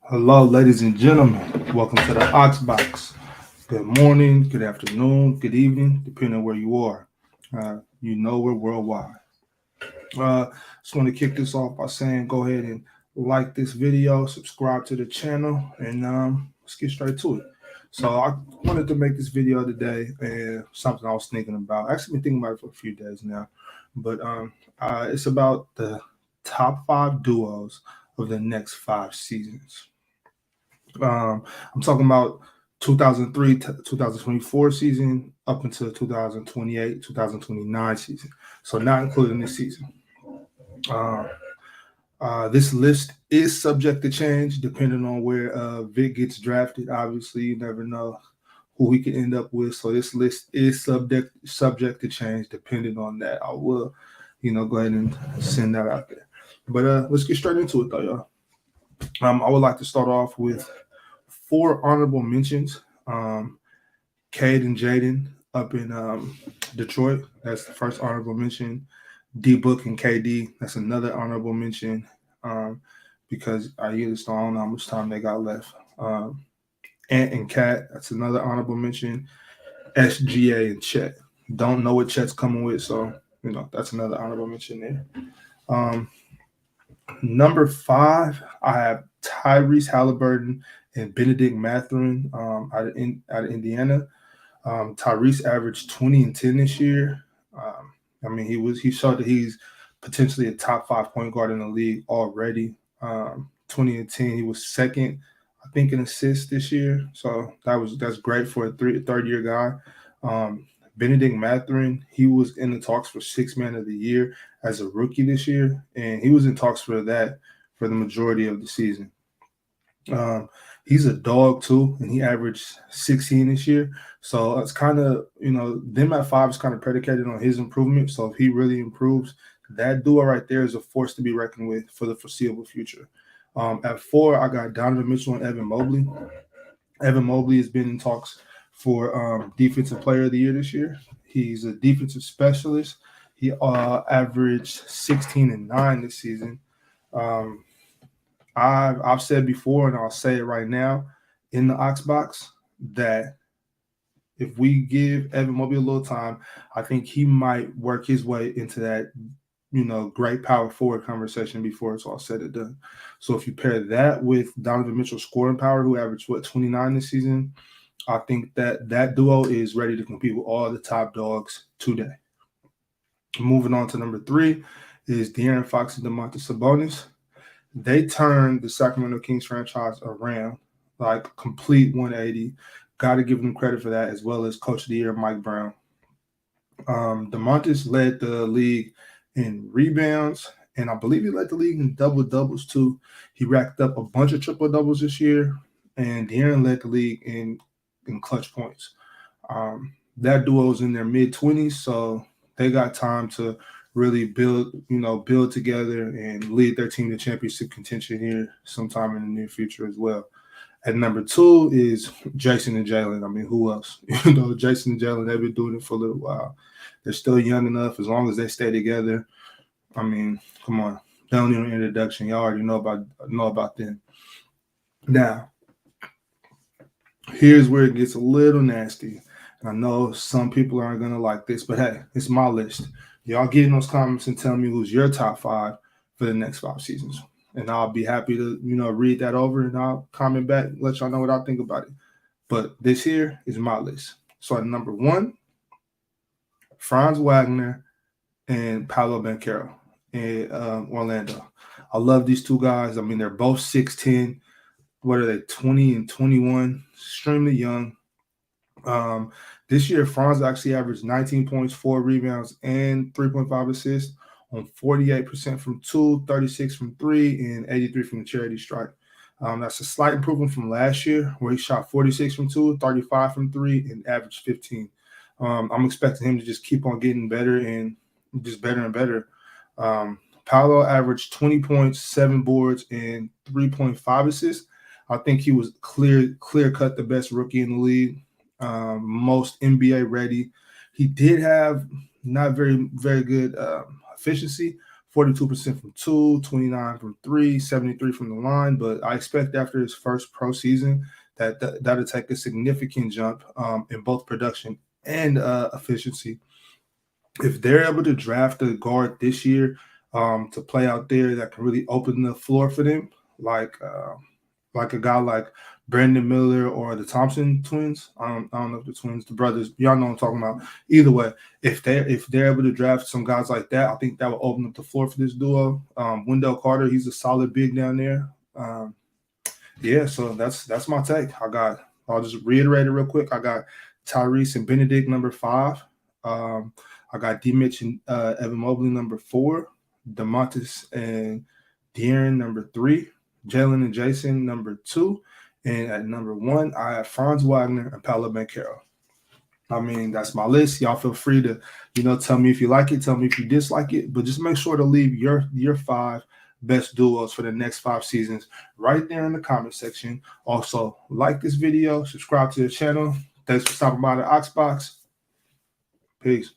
Hello, ladies and gentlemen. Welcome to the Oxbox. Good morning, good afternoon, good evening, depending on where you are. You know we're worldwide. Just want to kick this off by saying go ahead and like this video, subscribe to the channel, and let's get straight to it. So I wanted to make this video today, and something I was thinking about. Actually, been thinking about it for a few days now, but it's about the top five duos of the next 5 seasons. I'm talking about 2003 to 2024 season up until 2028, 2029 season. So not including this season. Uh, this list is subject to change depending on where Vic gets drafted. Obviously, you never know who we can end up with. So this list is subject to change depending on that. I will, go ahead and send that out there. But let's get straight into it though, y'all. I would like to start off with four honorable mentions. Cade and Jaden up in Detroit. That's the first honorable mention. D Book and KD. That's another honorable mention because I just don't know how much time they got left. Ant and Cat. That's another honorable mention. SGA and Chet. Don't know what Chet's coming with, so that's another honorable mention there. Number five, I have Tyrese Halliburton and Benedict Mathurin out of Indiana. Tyrese averaged 20 and 10 this year. He showed that he's potentially a top 5 point guard in the league already. 20 and 10, he was second, I think, in assists this year. So that's great for a third year guy. Benedict Mathurin, he was in the talks for Sixth Man of the Year as a rookie this year, and he was in talks for that for the majority of the season. He's a dog too, and he averaged 16 this year. So it's kind of, them at five is kind of predicated on his improvement. So if he really improves, that duo right there is a force to be reckoned with for the foreseeable future. At four, I got Donovan Mitchell and Evan Mobley. Evan Mobley has been in talks for Defensive Player of the Year this year. He's a defensive specialist. He averaged 16 and 9 this season. I've said before, and I'll say it right now in the Oxbox, that if we give Evan Mobley a little time, I think he might work his way into that, great power forward conversation before it's all said and done. So if you pair that with Donovan Mitchell's scoring power, who averaged 29 this season, I think that duo is ready to compete with all the top dogs today. Moving on to number three is De'Aaron Fox and Domantas Sabonis. They turned the Sacramento Kings franchise around, like complete 180. Got to give them credit for that, as well as Coach of the Year Mike Brown. Domantas led the league in rebounds, and I believe he led the league in double doubles too. He racked up a bunch of triple doubles this year, and De'Aaron led the league in clutch points. That duo is in their mid-20s, so they got time to really build together and lead their team to championship contention here sometime in the near future as well. At number two is Jason and Jalen. I mean, who else? Jason and Jalen, they've been doing it for a little while. They're still young enough. As long as they stay together, I mean, come on. They don't need an introduction. Y'all already know about them. Now, here's where it gets a little nasty. And I know some people aren't going to like this, but hey, it's my list. Y'all get in those comments and tell me who's your top five for the next 5 seasons. And I'll be happy to, read that over and I'll comment back, let y'all know what I think about it. But this here is my list. So at number one, Franz Wagner and Paolo Banchero in Orlando. I love these two guys. I mean, they're both 6'10". What are they, 20 and 21? Extremely young. This year, Franz actually averaged 19 points, 4 rebounds, and 3.5 assists on 48% from 2, 36 from 3, and 83 from the charity stripe. That's a slight improvement from last year, where he shot 46 from 2, 35 from 3, and averaged 15. I'm expecting him to just keep on getting better and just better and better. Paolo averaged 20 points, 7 boards, and 3.5 assists. I think he was clear cut the best rookie in the league. Most NBA ready. He did have not very, very good efficiency, 42% from 2, 29 from 3, 73 from the line. But I expect after his first pro season that'll take a significant jump in both production and efficiency. If they're able to draft a guard this year to play out there that can really open the floor for them, like a guy like Brandon Miller or the Thompson twins. I don't know if the twins, the brothers, y'all know what I'm talking about. Either way, if they're able to draft some guys like that, I think that will open up the floor for this duo. Wendell Carter, he's a solid big down there. Yeah, so that's my take. I'll just reiterate it real quick. I got Tyrese and Benedict number 5. I got D-Mitch and Evan Mobley number 4. DeMontis and De'Aaron number 3. Jalen and Jason number 2. And at number 1, I have Franz Wagner and Paolo Banchero. I mean, that's my list. Y'all feel free to, tell me if you like it, tell me if you dislike it, but just make sure to leave your 5 best duos for the next 5 seasons right there in the comment section. Also, like this video, subscribe to the channel. Thanks for stopping by the Oxbox. Peace.